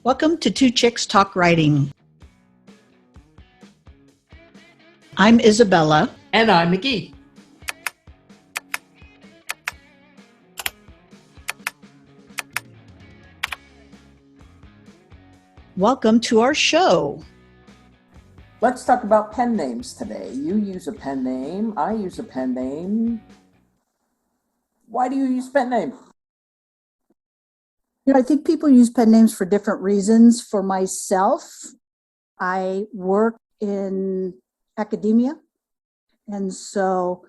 Welcome to Two Chicks Talk Writing. I'm Isabella. And I'm McGee. Welcome to our show. Let's talk about pen names today. You use a pen name. I use a pen name. Why do you use pen name? I think people use pen names for different reasons. For myself, I work in academia, and so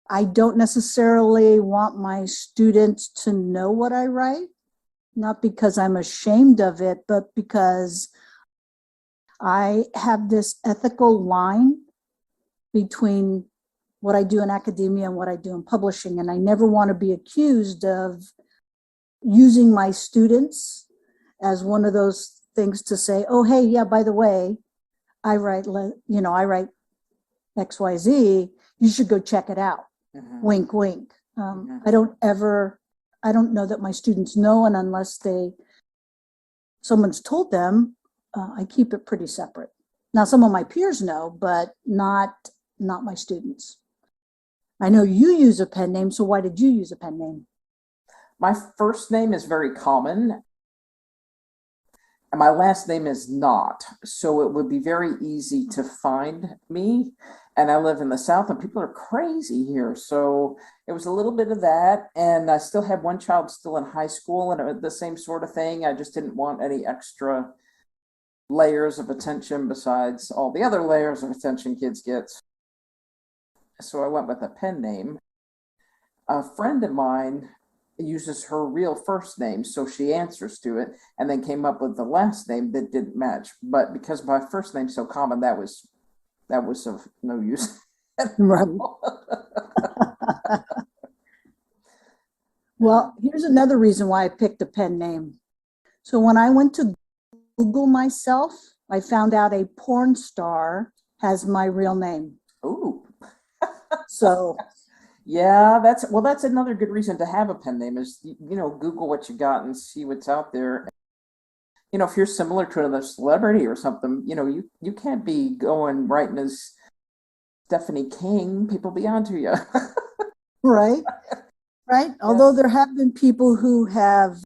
I don't necessarily want my students to know what I write, not because I'm ashamed of it, but because I have this ethical line between what I do in academia and what I do in publishing, and I never want to be accused of using my students as one of those things to say, oh, hey, yeah, by the way, I write XYZ, you should go check it out. Mm-hmm. Wink, wink. Mm-hmm. I don't know that my students know, and unless someone's told them, I keep it pretty separate. Now, some of my peers know, but not my students. I know you use a pen name, so why did you use a pen name? My first name is very common, and my last name is not. So it would be very easy to find me. And I live in the South, and people are crazy here. So it was a little bit of that. And I still have one child still in high school, and it was the same sort of thing. I just didn't want any extra layers of attention besides all the other layers of attention kids get. So I went with a pen name. A friend of mine uses her real first name, so she answers to it, and then came up with the last name that didn't match. But because my first name's so common, that was of no use. Right. Well, here's another reason why I picked a pen name. So when I went to Google myself, I found out a porn star has my real name. Ooh. So yeah, that's another good reason to have a pen name is, Google what you got and see what's out there. If you're similar to another celebrity or something, you can't be going writing as Stephanie King. People be onto you. Right. Although there have been people who have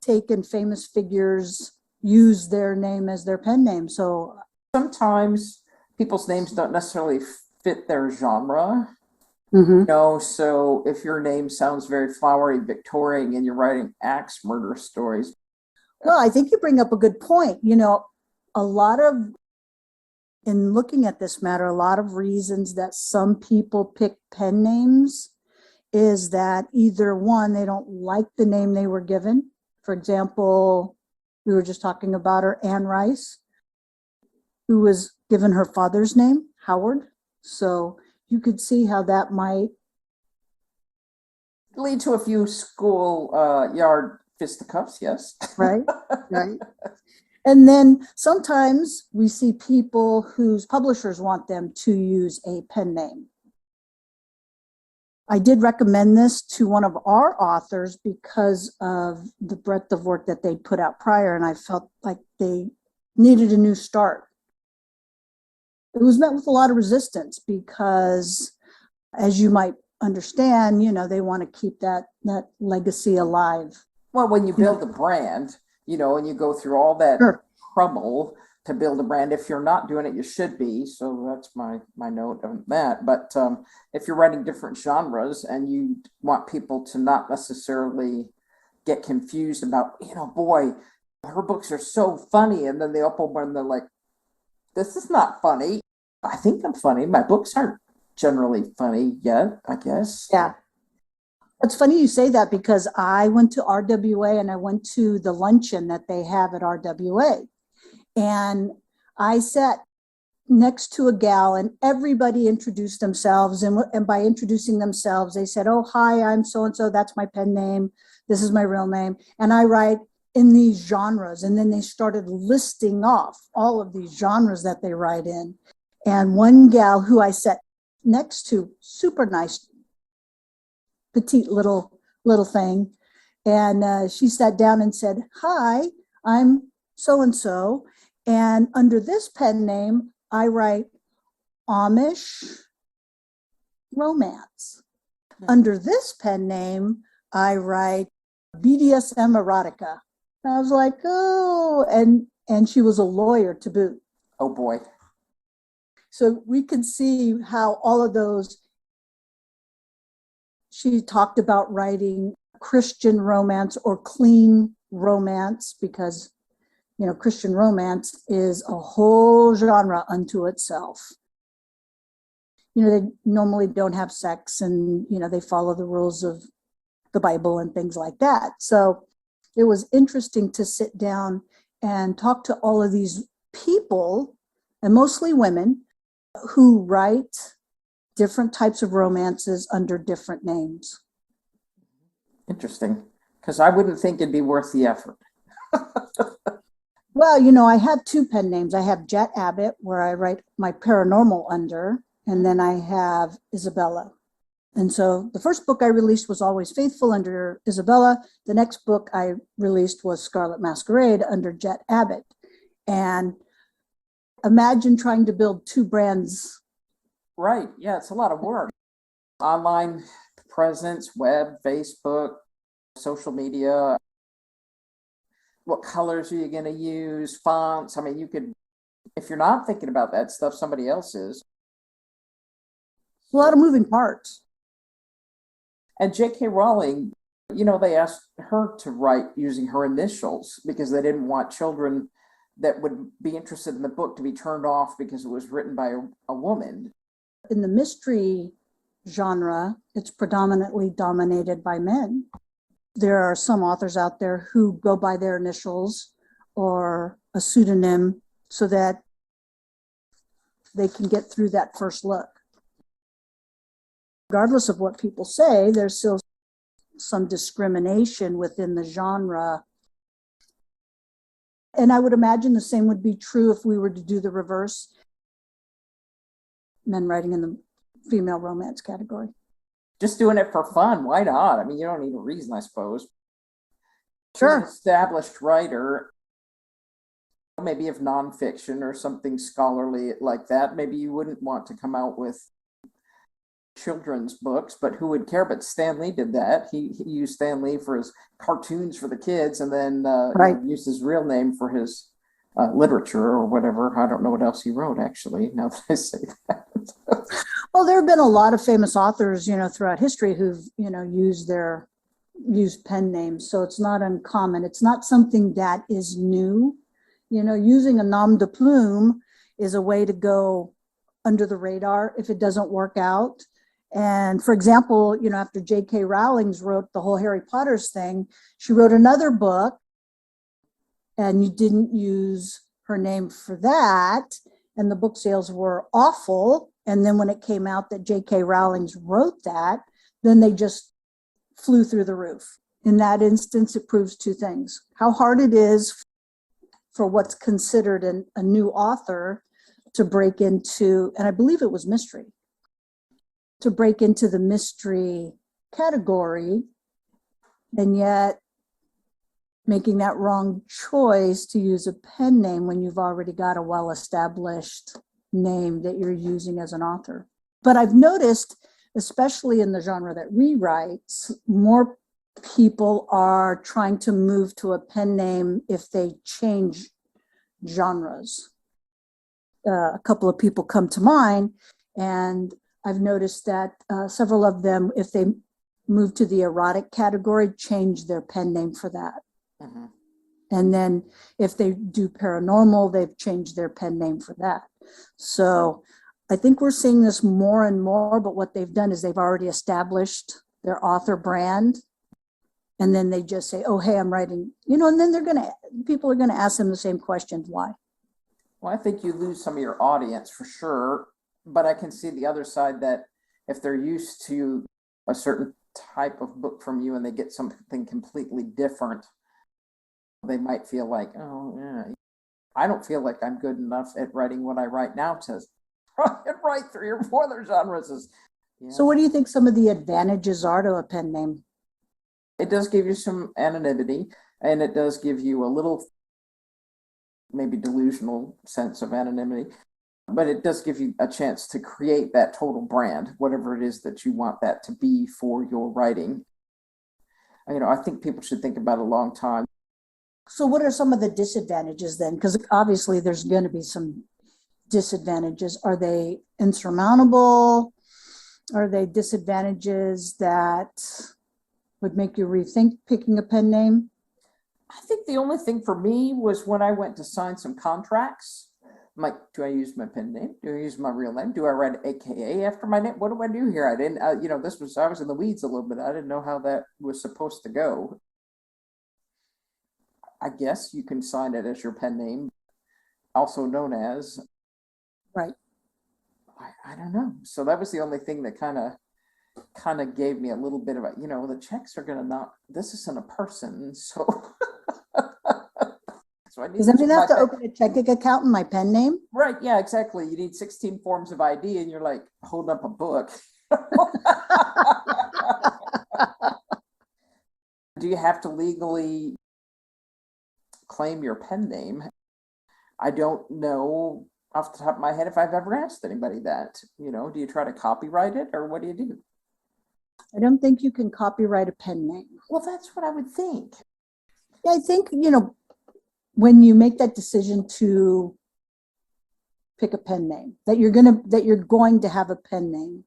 taken famous figures, use their name as their pen name. So sometimes people's names don't necessarily fit their genre. Mm-hmm. So if your name sounds very flowery, Victorian, and you're writing axe murder stories. Well, I think you bring up a good point. In looking at this matter, a lot of reasons that some people pick pen names is that either one, they don't like the name they were given. For example, we were just talking about her, Anne Rice, who was given her father's name, Howard. So you could see how that might lead to a few school yard fisticuffs, yes. Right. And then sometimes we see people whose publishers want them to use a pen name. I did recommend this to one of our authors because of the breadth of work that they put out prior, and I felt like they needed a new start. It was met with a lot of resistance because, as you might understand, they want to keep that legacy alive. Well, when you build a brand, and you go through all that trouble to build a brand, if you're not doing it, you should be. So that's my note on that. But if you're writing different genres and you want people to not necessarily get confused about, boy, her books are so funny. And then they open one and they're like, this is not funny. I think I'm funny. My books aren't generally funny yet, I guess. Yeah. It's funny you say that because I went to RWA and I went to the luncheon that they have at RWA. And I sat next to a gal and everybody introduced themselves. And by introducing themselves, they said, oh, hi, I'm so-and-so. That's my pen name. This is my real name. And I write in these genres. And then they started listing off all of these genres that they write in. And one gal who I sat next to, super nice, petite little thing. And she sat down and said, hi, I'm so-and-so. And under this pen name, I write Amish romance. Under this pen name, I write BDSM erotica. And I was like, oh, and she was a lawyer to boot. Oh boy. So we could see how all of those, she talked about writing Christian romance or clean romance because, you know, Christian romance is a whole genre unto itself. You know, they normally don't have sex and, you know, they follow the rules of the Bible and things like that. So it was interesting to sit down and talk to all of these people, and mostly women, who write different types of romances under different names. Interesting. Because I wouldn't think it'd be worth the effort. Well, you know, I have two pen names. I have Jet Abbott, where I write my paranormal under, and then I have Isabella. And so the first book I released was Always Faithful under Isabella. The next book I released was Scarlet Masquerade under Jet Abbott. And imagine trying to build two brands. Right. Yeah, it's a lot of work. Online presence, web, Facebook, social media. What colors are you going to use? Fonts. I mean, you could, if you're not thinking about that stuff, somebody else is. A lot of moving parts. And J.K. Rowling, you know, they asked her to write using her initials because they didn't want children that would be interested in the book to be turned off because it was written by a woman. In the mystery genre, it's predominantly dominated by men. There are some authors out there who go by their initials or a pseudonym so that they can get through that first look. Regardless of what people say, there's still some discrimination within the genre. And I would imagine the same would be true if we were to do the reverse. Men writing in the female romance category. Just doing it for fun. Why not? I mean, you don't need a reason, I suppose. Sure. An established writer, maybe of nonfiction or something scholarly like that, maybe you wouldn't want to come out with children's books, but who would care? But Stan Lee did that. He used Stan Lee for his cartoons for the kids, and then Right. Used his real name for his literature or whatever. I don't know what else he wrote, actually, now that I say that. Well, there have been a lot of famous authors, you know, throughout history who've, you know, used pen names. So it's not uncommon. It's not something that is new. You know, using a nom de plume is a way to go under the radar if it doesn't work out. And for example, you know, after J.K. Rowling wrote the whole Harry Potter's thing, she wrote another book and you didn't use her name for that. And the book sales were awful. And then when it came out that J.K. Rowling wrote that, then they just flew through the roof. In that instance, it proves two things: how hard it is for what's considered a new author to break into, and I believe it was mystery, to break into the mystery category, and yet making that wrong choice to use a pen name when you've already got a well-established name that you're using as an author. But I've noticed, especially in the genre that rewrites, more people are trying to move to a pen name if they change genres. A couple of people come to mind, and I've noticed that several of them, if they move to the erotic category, change their pen name for that. Mm-hmm. And then if they do paranormal, they've changed their pen name for that. So I think we're seeing this more and more, but what they've done is they've already established their author brand. And then they just say, oh, hey, I'm writing, you know, and then people are going to ask them the same questions. Why? Well, I think you lose some of your audience for sure, but I can see the other side that if they're used to a certain type of book from you and they get something completely different, they might feel like, oh, yeah, I don't feel like I'm good enough at writing what I write now to write 3 or 4 other genres. Yeah. So what do you think some of the advantages are to a pen name? It does give you some anonymity, and it does give you a little maybe delusional sense of anonymity, but it does give you a chance to create that total brand, whatever it is that you want that to be for your writing. I think people should think about it a long time. So what are some of the disadvantages then? Because obviously there's going to be some disadvantages. Are they insurmountable? Are they disadvantages that would make you rethink picking a pen name? I think the only thing for me was when I went to sign some contracts. I'm like, do I use my pen name? Do I use my real name? Do I write AKA after my name? What do I do here? I didn't, I was in the weeds a little bit. I didn't know how that was supposed to go. I guess you can sign it as your pen name, also known as. Right. I don't know. So that was the only thing that kind of gave me a little bit of the checks are gonna not. This isn't a person, so. So Does that mean I have to open a checking account in my pen name? Right. Yeah. Exactly. You need 16 forms of ID, and you're like holding up a book. Do you have to legally claim your pen name? I don't know off the top of my head if I've ever asked anybody that. Do you try to copyright it, or what do you do? I don't think you can copyright a pen name. Well, that's what I would think. Yeah, I think, when you make that decision to pick a pen name, that you're going to have a pen name,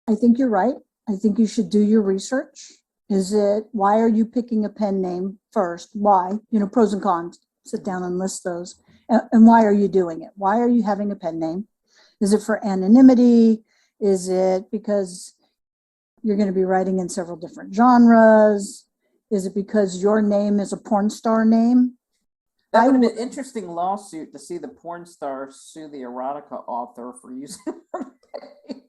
I think you're right. I think you should do your research. Why are you picking a pen name first? Why? Pros and cons. Sit down and list those. And why are you doing it? Why are you having a pen name? Is it for anonymity? Is it because you're going to be writing in several different genres? Is it because your name is a porn star name? That would have been an interesting lawsuit to see the porn star sue the erotica author for using her name.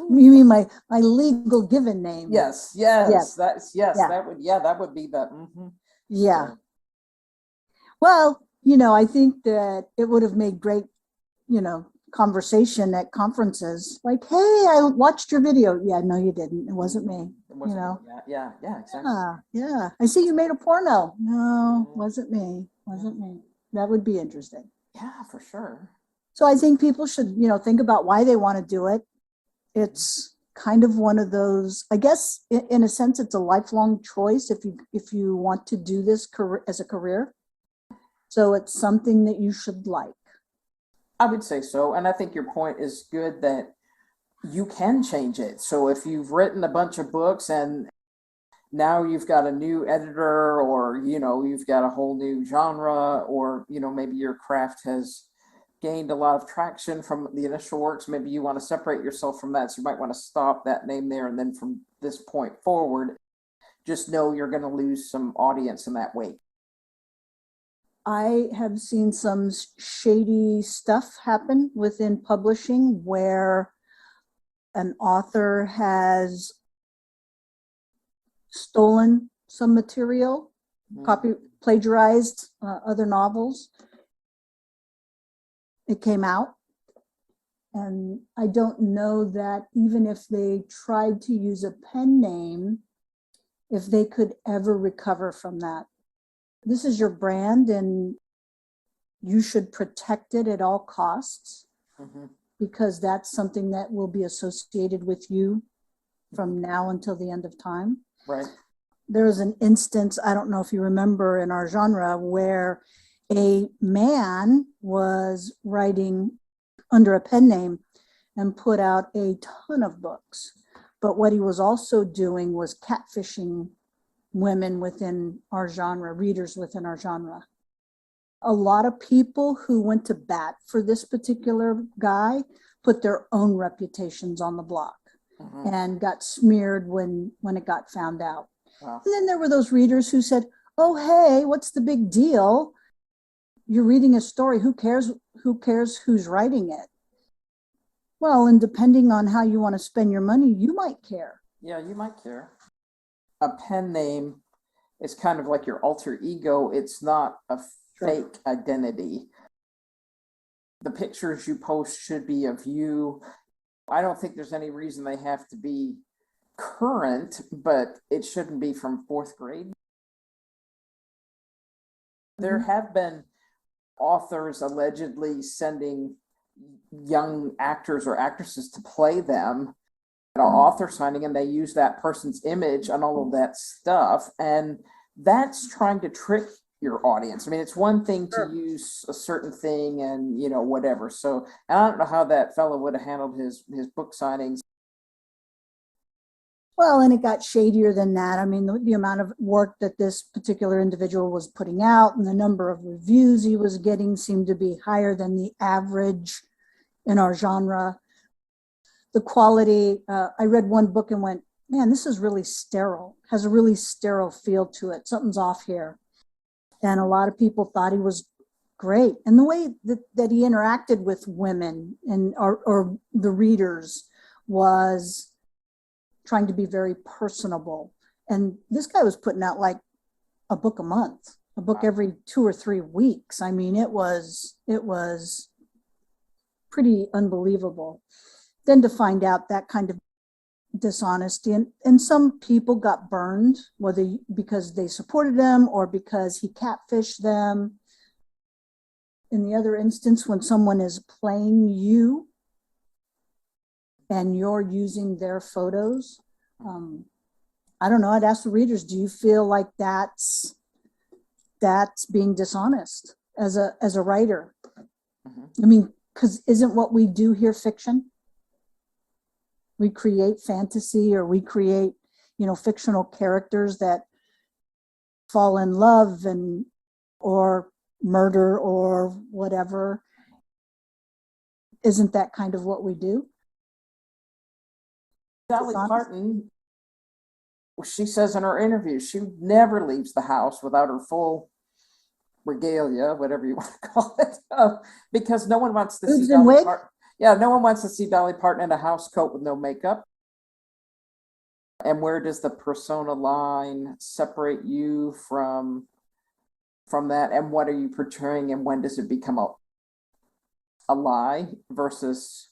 You mean my legal given name? Yes. That would be the. Mm-hmm. Yeah. Well, I think that it would have made great, conversation at conferences. Like, hey, I watched your video. Yeah, no, you didn't. It wasn't me. It wasn't me. Yeah, exactly. Yeah. I see you made a porno. No, wasn't me. Wasn't me. That would be interesting. Yeah, for sure. So I think people should, think about why they want to do it. It's kind of one of those, I guess, in a sense, it's a lifelong choice if you want to do this as a career. So it's something that you should like. I would say so. And I think your point is good that you can change it. So if you've written a bunch of books and now you've got a new editor, or, you've got a whole new genre, or, maybe your craft has gained a lot of traction from the initial works. Maybe you want to separate yourself from that. So you might want to stop that name there. And then from this point forward, just know you're going to lose some audience in that way. I have seen some shady stuff happen within publishing where an author has stolen some material, plagiarized other novels. It came out. And I don't know that even if they tried to use a pen name, if they could ever recover from that. This is your brand and you should protect it at all costs, because that's something that will be associated with you from now until the end of time. Right. There was an instance, I don't know if you remember, in our genre where a man was writing under a pen name and put out a ton of books. But what he was also doing was catfishing women within our genre, readers within our genre. A lot of people who went to bat for this particular guy put their own reputations on the block and got smeared when it got found out. Wow. And then there were those readers who said, oh, hey, what's the big deal? You're reading a story. Who cares who's writing it? Well, and depending on how you want to spend your money, you might care. Yeah, you might care. A pen name is kind of like your alter ego. It's not a fake identity. The pictures you post should be of you. I don't think there's any reason they have to be current, but it shouldn't be from 4th grade. There have been authors allegedly sending young actors or actresses to play them at an author signing, and they use that person's image and all of that stuff. And that's trying to trick your audience. I mean, it's one thing to use a certain thing and, you know, whatever. So and I don't know how that fellow would have handled his book signings. Well, and it got shadier than that. I mean, the amount of work that this particular individual was putting out and the number of reviews he was getting seemed to be higher than the average in our genre. The quality, I read one book and went, man, this is really sterile, has a really sterile feel to it. Something's off here. And a lot of people thought he was great. And the way that he interacted with women and or the readers was trying to be very personable. And this guy was putting out like a book a month, a book every 2 or 3 weeks. I mean, it was pretty unbelievable. Then to find out that kind of dishonesty, and some people got burned, whether because they supported him or because he catfished them. In the other instance, when someone is playing you and you're using their photos, I don't know, I'd ask the readers, do you feel like that's being dishonest as a writer? I mean, because isn't what we do here fiction? We create fantasy, or we create, you know, fictional characters that fall in love and or murder or whatever. Isn't that kind of what we do? Dolly Parton, she says in her interview, she never leaves the house without her full regalia, whatever you want to call it, because no one wants to see Dolly Parton. Yeah, no one wants to see Dolly Parton in a house coat with no makeup. And where does the persona line separate you from that? And what are you portraying? And when does it become a lie versus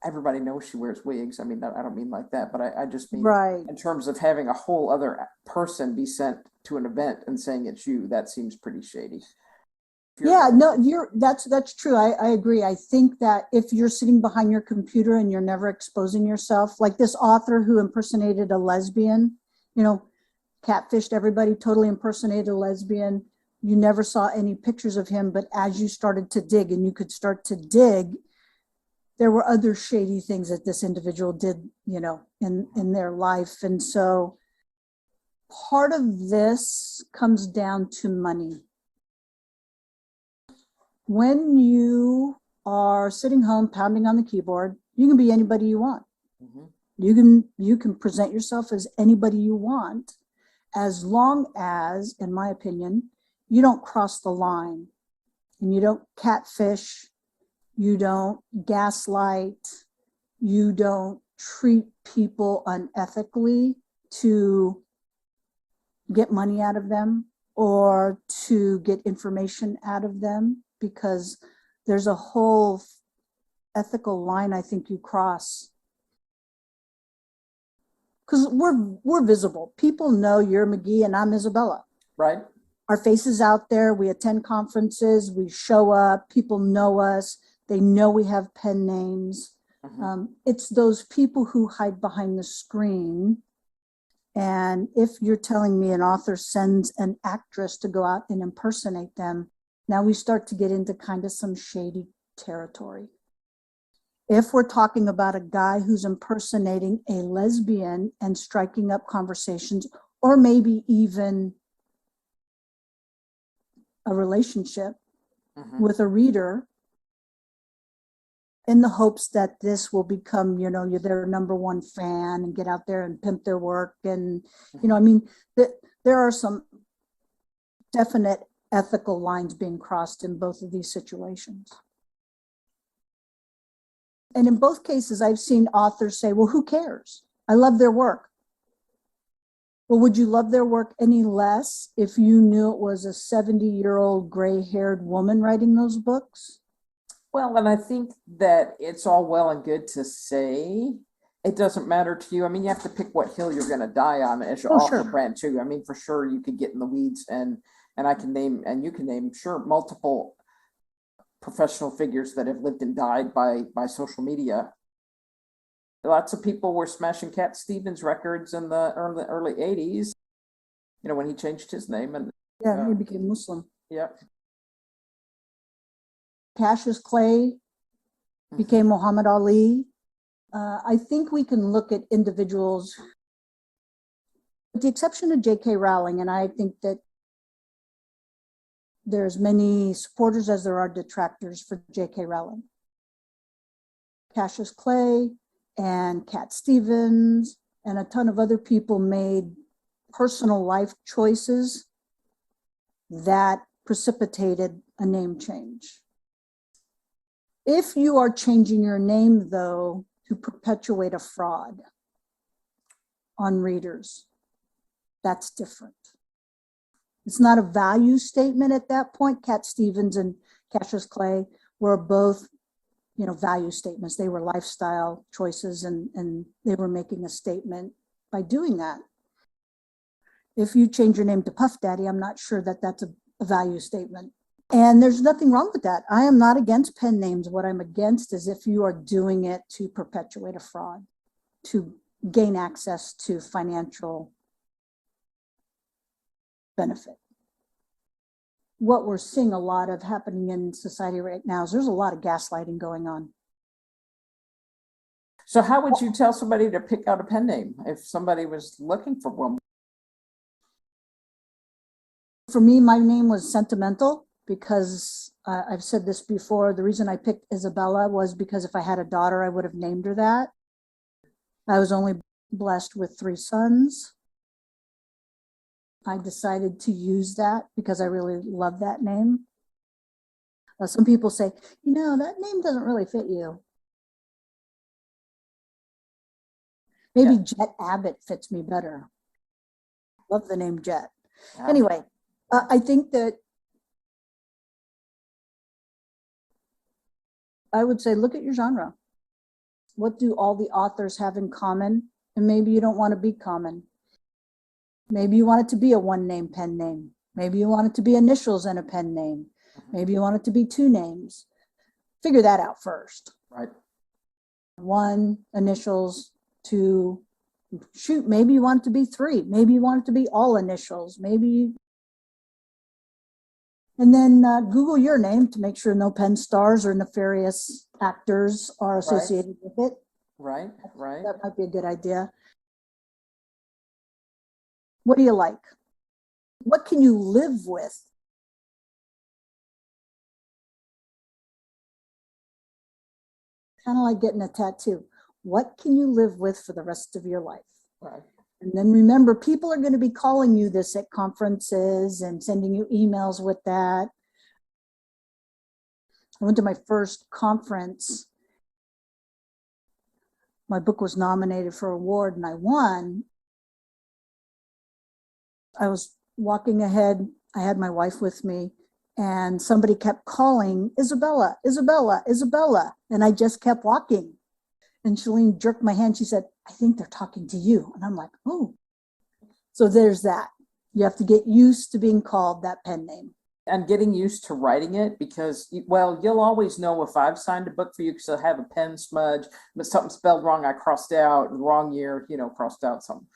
everybody knows she wears wigs? I mean, I don't mean like that, but I just mean in terms of having a whole other person be sent to an event and saying it's you. That seems pretty shady. Yeah, no, that's true. I agree. I think that if you're sitting behind your computer and you're never exposing yourself, like this author who impersonated a lesbian, you know, catfished everybody, totally impersonated a lesbian. You never saw any pictures of him, but as you started to dig, and you could start to dig, there were other shady things that this individual did, you know, in their life. And so part of this comes down to money. When you are sitting home pounding on the keyboard, you can be anybody you want. You can present yourself as anybody you want, as long as, in my opinion, you don't cross the line and you don't catfish, you don't gaslight, you don't treat people unethically to get money out of them or to get information out of them, because there's a whole ethical line I think you cross. Because we're visible. People know you're McGee and I'm Isabella. Right. Our faces out there. We attend conferences. We show up. People know us. They know we have pen names. It's those people who hide behind the screen. And if you're telling me an author sends an actress to go out and impersonate them, now we start to get into kind of some shady territory. If we're talking about a guy who's impersonating a lesbian and striking up conversations, or maybe even a relationship with a reader, in the hopes that this will become, you know, you're their number one fan and get out there and pimp their work. And, you know, I mean, there are some definite ethical lines being crossed in both of these situations. And in both cases, I've seen authors say, well, who cares? I love their work. Well, would you love their work any less if you knew it was a 70-year-old gray-haired woman writing those books? Well, and I think that it's all well and good to say It doesn't matter to you. I mean, you have to pick what hill you're going to die on as your Oh, author sure. brand too. I mean, for sure, you could get in the weeds, and I can name, and you can name, sure, multiple professional figures that have lived and died by social media. Lots of people were smashing Cat Stevens records in the early 80s, you know, when he changed his name. And Yeah, he became Muslim. yeah. Cassius Clay became Muhammad Ali. I think we can look at individuals, with the exception of J.K. Rowling, and I think that there's many supporters as there are detractors for J.K. Rowling. Cassius Clay and Cat Stevens and a ton of other people made personal life choices that precipitated a name change. If you are changing your name, though, to perpetuate a fraud on readers, that's different. It's not a value statement at that point. Cat Stevens and Cassius Clay were both, you know, value statements. They were lifestyle choices, and they were making a statement by doing that. If you change your name to Puff Daddy, I'm not sure that that's a value statement. And there's nothing wrong with that. I am not against pen names. What I'm against is if you are doing it to perpetuate a fraud, to gain access to financial benefit. What we're seeing a lot of happening in society right now is there's a lot of gaslighting going on. So how would you tell somebody to pick out a pen name if somebody was looking for one? For me, my name was sentimental because I've said this before. The reason I picked Isabella was because if I had a daughter, I would have named her that. I was only blessed with 3 sons. I decided to use that because I really love that name. Some people say, you know, that name doesn't really fit you. Maybe Jet Abbott fits me better. Love the name Jet. Yeah. Anyway, I think that I would say, look at your genre. What do all the authors have in common? And maybe you don't want to be common. Maybe you want it to be a 1-name pen name. Maybe you want it to be initials and a pen name. Maybe you want it to be 2 names. Figure that out first. Right. 1, initials, 2, shoot, maybe you want it to be 3. Maybe you want it to be all initials. Maybe. And then Google your name to make sure no pen stars or nefarious actors are associated with it. Right. That might be a good idea. What do you like? What can you live with? Kind of like getting a tattoo. What can you live with for the rest of your life? Right. And then remember, people are going to be calling you this at conferences and sending you emails with that. I went to my first conference. My book was nominated for an award and I won. I was walking ahead. I had my wife with me and somebody kept calling, Isabella, Isabella, Isabella. And I just kept walking. And Shalene jerked my hand. She said, I think they're talking to you. And I'm like, oh. So there's that. You have to get used to being called that pen name. And getting used to writing it because, well, you'll always know if I've signed a book for you because I have a pen smudge, but something spelled wrong, I crossed out, the wrong year, you know, crossed out something.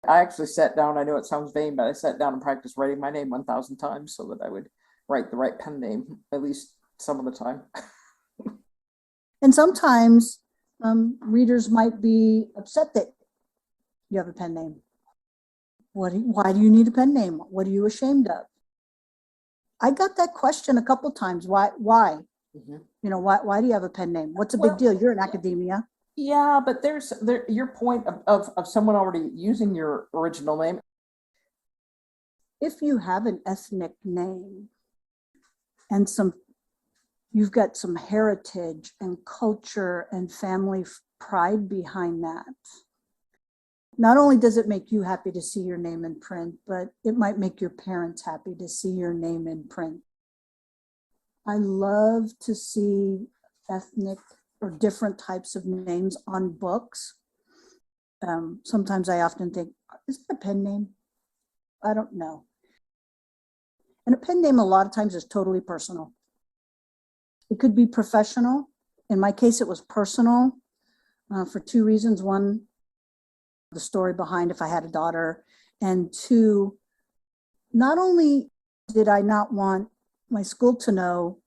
I actually sat down, I know it sounds vain, but I sat down and practiced writing my name 1,000 times so that I would write the right pen name, at least some of the time. And sometimes readers might be upset that you have a pen name. Why do you need a pen name? What are you ashamed of? I got that question a couple times. Why? Mm-hmm. You know, why do you have a pen name? What's a big deal? You're in academia. Yeah, but there's your point of someone already using your original name. If you have an ethnic name and you've got some heritage and culture and family pride behind that, not only does it make you happy to see your name in print, but it might make your parents happy to see your name in print. I love to see ethnic or different types of names on books. Sometimes I often think, is that a pen name? I don't know. And a pen name a lot of times is totally personal. It could be professional. In my case, it was personal for two reasons. One, the story behind if I had a daughter. And two, not only did I not want my school to know,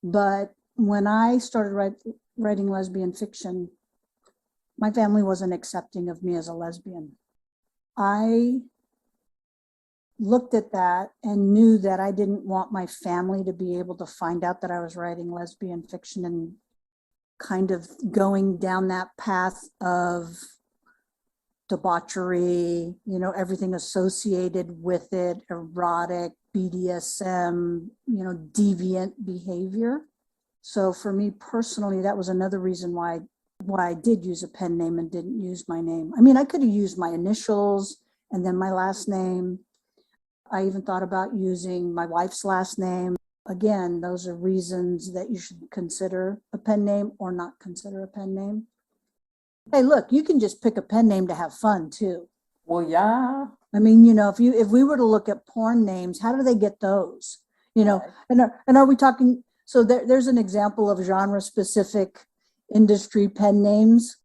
but when I started writing lesbian fiction, my family wasn't accepting of me as a lesbian. I looked at that and knew that I didn't want my family to be able to find out that I was writing lesbian fiction and kind of going down that path of debauchery, everything associated with it, erotic, BDSM, deviant behavior. So for me personally, that was another reason why I did use a pen name and didn't use my name. I mean, I could have used my initials and then my last name. I even thought about using my wife's last name. Again, those are reasons that you should consider a pen name or not consider a pen name. Hey, look, you can just pick a pen name to have fun too. Well, yeah. I mean, if we were to look at porn names, how do they get those? Right. And are we talking? So there's an example of genre-specific industry pen names.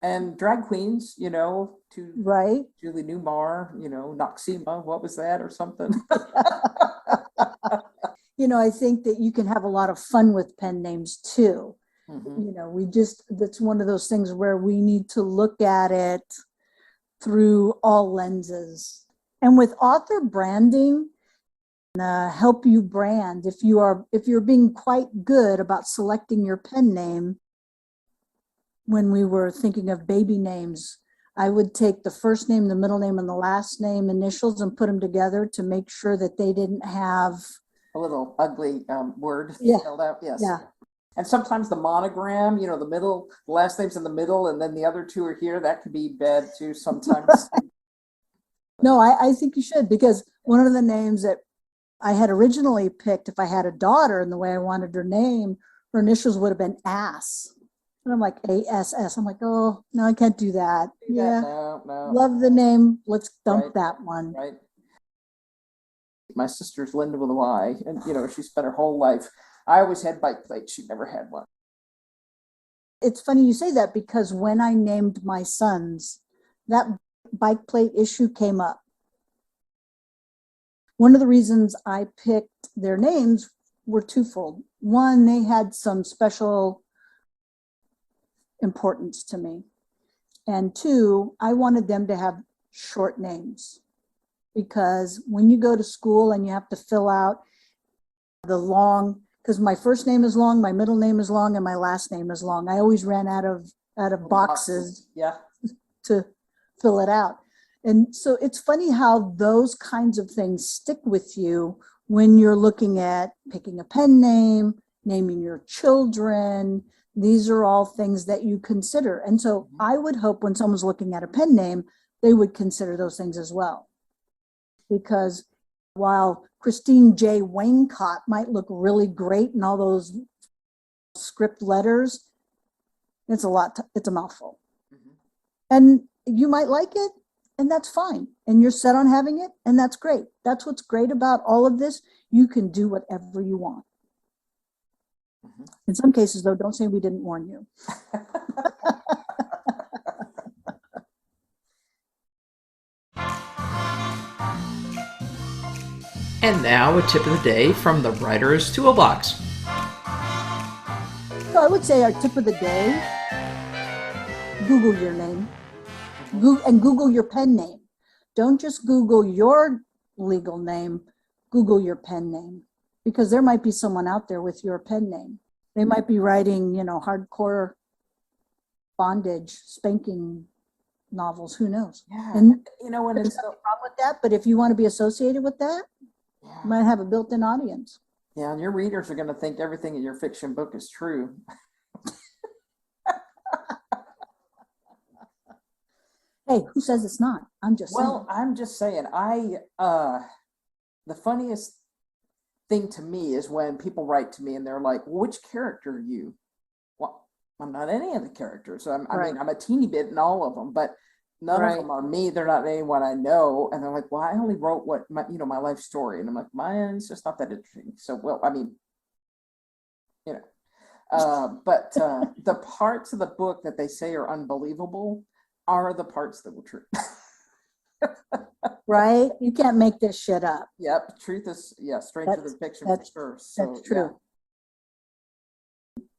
And drag queens, to right. Julie Newmar, Noxima, what was that or something? I think that you can have a lot of fun with pen names too. Mm-hmm. That's one of those things where we need to look at it through all lenses. And with author branding, help you brand. If you're being quite good about selecting your pen name, when we were thinking of baby names, I would take the first name, the middle name, and the last name initials and put them together to make sure that they didn't have a little ugly word filled out. Yes. Yeah. And sometimes the monogram, the middle, the last name's in the middle, and then the other two are here. That could be bad too sometimes. No, I think you should, because one of the names that I had originally picked, if I had a daughter and the way I wanted her name, her initials would have been Ass. And I'm like, ASS. I'm like, oh, no, I can't do that. No. Love the name. Let's dump that one. Right. My sister's Linda with a Y, and, she spent her whole life. I always had bike plates. She never had one. It's funny you say that, because when I named my sons, that bike plate issue came up. One of the reasons I picked their names were twofold. One, they had some special importance to me. And two, I wanted them to have short names, because when you go to school and you have to fill out the long, because my first name is long, my middle name is long, and my last name is long. I always ran out of boxes to fill it out. And so it's funny how those kinds of things stick with you when you're looking at picking a pen name, naming your children. These are all things that you consider. And so I would hope when someone's looking at a pen name, they would consider those things as well. Because while Christine J. Wayncott might look really great in all those script letters, it's a mouthful. Mm-hmm. And you might like it, and that's fine. And you're set on having it, and that's great. That's what's great about all of this. You can do whatever you want. Mm-hmm. In some cases, though, don't say we didn't warn you. And now a tip of the day from the Writer's Toolbox. So I would say our tip of the day, Google your name. And Google your pen name. Don't just Google your legal name, Google your pen name. Because there might be someone out there with your pen name. They might be writing, hardcore bondage, spanking novels. Who knows? Yeah. And when there's nothing wrong with that, but if you want to be associated with that, you might have a built-in audience. Yeah, and your readers are going to think everything in your fiction book is true. Hey, who says it's not? I'm just saying. Well, I'm just saying, the funniest thing to me is when people write to me and they're like, well, which character are you? I'm not any of the characters. I Right. mean, I'm a teeny bit in all of them, but none Right. of them are me. They're not anyone I know. And they're like, well, I only wrote what my, my life story. And I'm like, mine's just not that interesting. So, well, I mean, you know, but the parts of the book that they say are unbelievable are the parts that were true. Right? You can't make this shit up. Yep. Truth is, stranger That's- than fiction for that's- sure. So, That's true.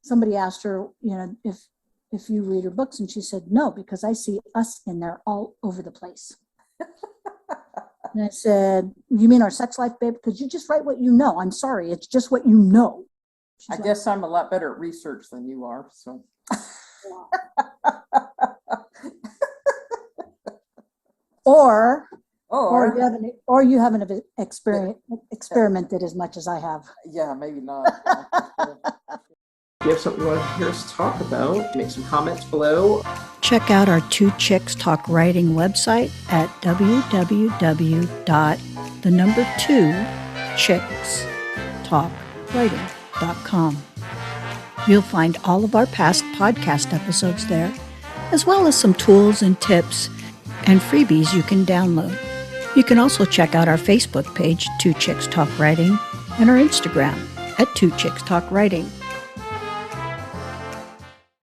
Somebody asked her, if you read her books, and she said, no, because I see us in there all over the place. And I said, you mean our sex life, babe? Because you just write what you know. I'm sorry. It's just what you know. She's I like, guess I'm a lot better at research than you are. So. Or you Or haven't, experimented as much as I have. yeah, maybe not. If you have something you want to hear us talk about, make some comments below. Check out our Two Chicks Talk Writing website at www.2chickstalkwriting.com. You'll find all of our past podcast episodes there, as well as some tools and tips and freebies you can download. You can also check out our Facebook page, Two Chicks Talk Writing, and our Instagram at Two Chicks Talk Writing.